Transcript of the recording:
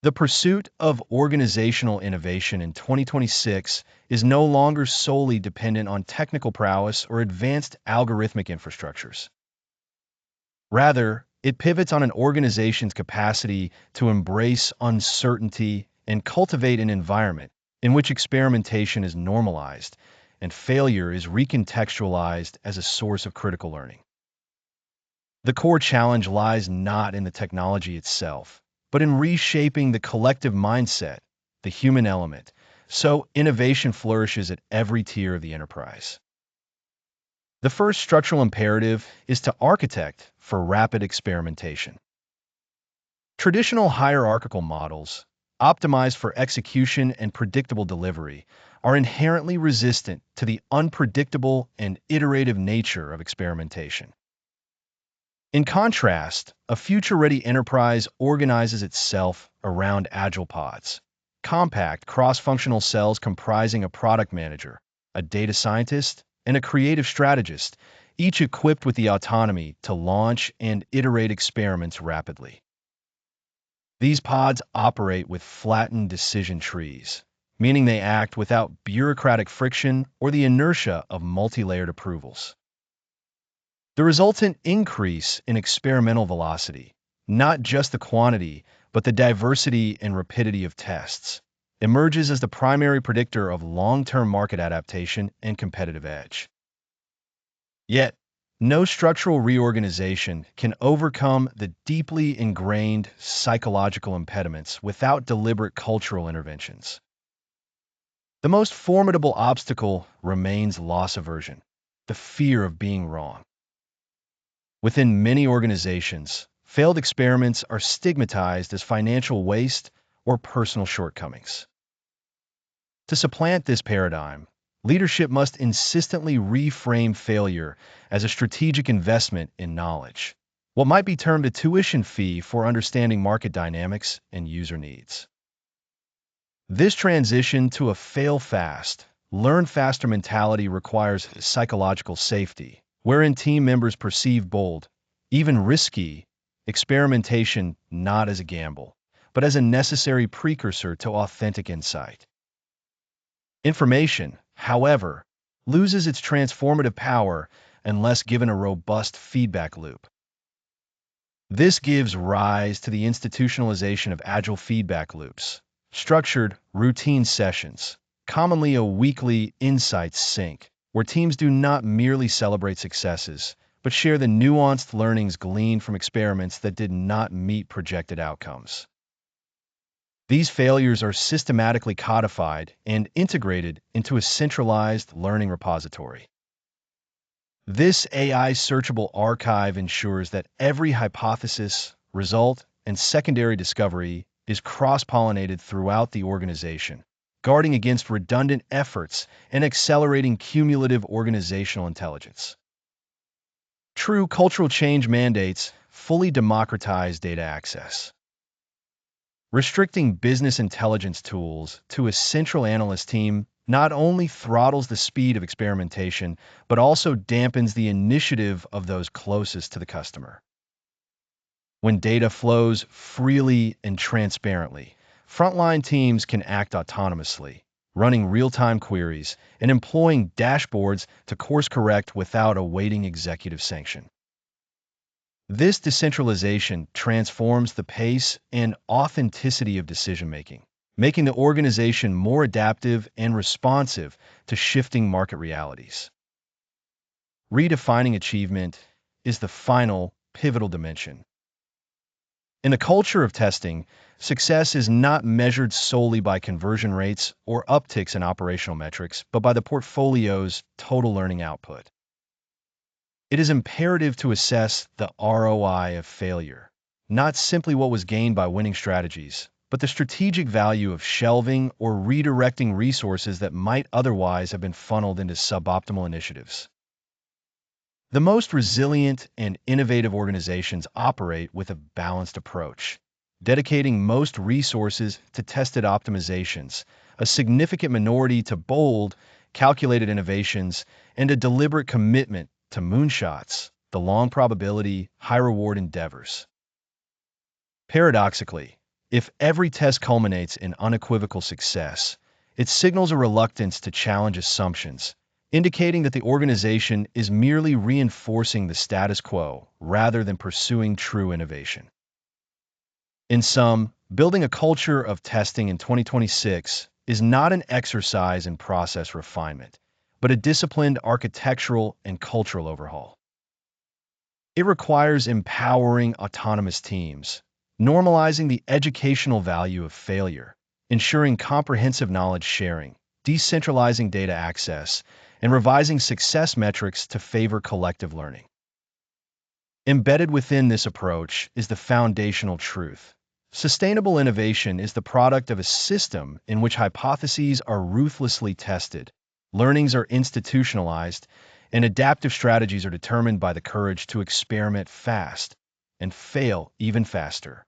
The pursuit of organizational innovation in 2026 is no longer solely dependent on technical prowess or advanced algorithmic infrastructures. Rather, it pivots on an organization's capacity to embrace uncertainty and cultivate an environment in which experimentation is normalized and failure is recontextualized as a source of critical learning. The core challenge lies not in the technology itself, but in reshaping the collective mindset, the human element, so innovation flourishes at every tier of the enterprise. The first structural imperative is to architect for rapid experimentation. Traditional hierarchical models, optimized for execution and predictable delivery, are inherently resistant to the unpredictable and iterative nature of experimentation. In contrast, a future-ready enterprise organizes itself around Agile Pods, compact cross-functional cells comprising a product manager, a data scientist, and a creative strategist, each equipped with the autonomy to launch and iterate experiments rapidly. These pods operate with flattened decision trees, meaning they act without bureaucratic friction or the inertia of multi-layered approvals. The resultant increase in experimental velocity, not just the quantity, but the diversity and rapidity of tests, emerges as the primary predictor of long-term market adaptation and competitive edge. Yet, no structural reorganization can overcome the deeply ingrained psychological impediments without deliberate cultural interventions. The most formidable obstacle remains loss aversion, the fear of being wrong. Within many organizations, failed experiments are stigmatized as financial waste or personal shortcomings. To supplant this paradigm, leadership must insistently reframe failure as a strategic investment in knowledge, what might be termed a tuition fee for understanding market dynamics and user needs. This transition to a fail fast, learn faster mentality requires psychological safety, wherein team members perceive bold, even risky, experimentation not as a gamble, but as a necessary precursor to authentic insight. Information, however, loses its transformative power unless given a robust feedback loop. This gives rise to the institutionalization of Agile Feedback Loops, structured, routine sessions, commonly a weekly insights sync, where teams do not merely celebrate successes, but share the nuanced learnings gleaned from experiments that did not meet projected outcomes. These failures are systematically codified and integrated into a centralized learning repository. This AI-searchable archive ensures that every hypothesis, result, and secondary discovery is cross-pollinated throughout the organization, guarding against redundant efforts and accelerating cumulative organizational intelligence. True cultural change mandates fully democratized data access. Restricting business intelligence tools to a central analyst team not only throttles the speed of experimentation, but also dampens the initiative of those closest to the customer. When data flows freely and transparently, frontline teams can act autonomously, running real-time queries and employing dashboards to course-correct without awaiting executive sanction. This decentralization transforms the pace and authenticity of decision-making, making the organization more adaptive and responsive to shifting market realities. Redefining achievement is the final, pivotal dimension. In the culture of testing, success is not measured solely by conversion rates or upticks in operational metrics, but by the portfolio's total learning output. It is imperative to assess the ROI of failure, not simply what was gained by winning strategies, but the strategic value of shelving or redirecting resources that might otherwise have been funneled into suboptimal initiatives. The most resilient and innovative organizations operate with a balanced approach, dedicating most resources to tested optimizations, a significant minority to bold, calculated innovations, and a deliberate commitment to moonshots, the long probability, high reward endeavors. Paradoxically, If every test culminates in unequivocal success, it signals a reluctance to challenge assumptions, indicating that the organization is merely reinforcing the status quo rather than pursuing true innovation. In sum, building a culture of testing in 2026 is not an exercise in process refinement, but a disciplined architectural and cultural overhaul. It requires empowering autonomous teams, normalizing the educational value of failure, ensuring comprehensive knowledge sharing, decentralizing data access, and revising success metrics to favor collective learning. Embedded within this approach is the foundational truth. Sustainable innovation is the product of a system in which hypotheses are ruthlessly tested, learnings are institutionalized, and adaptive strategies are determined by the courage to experiment fast and fail even faster.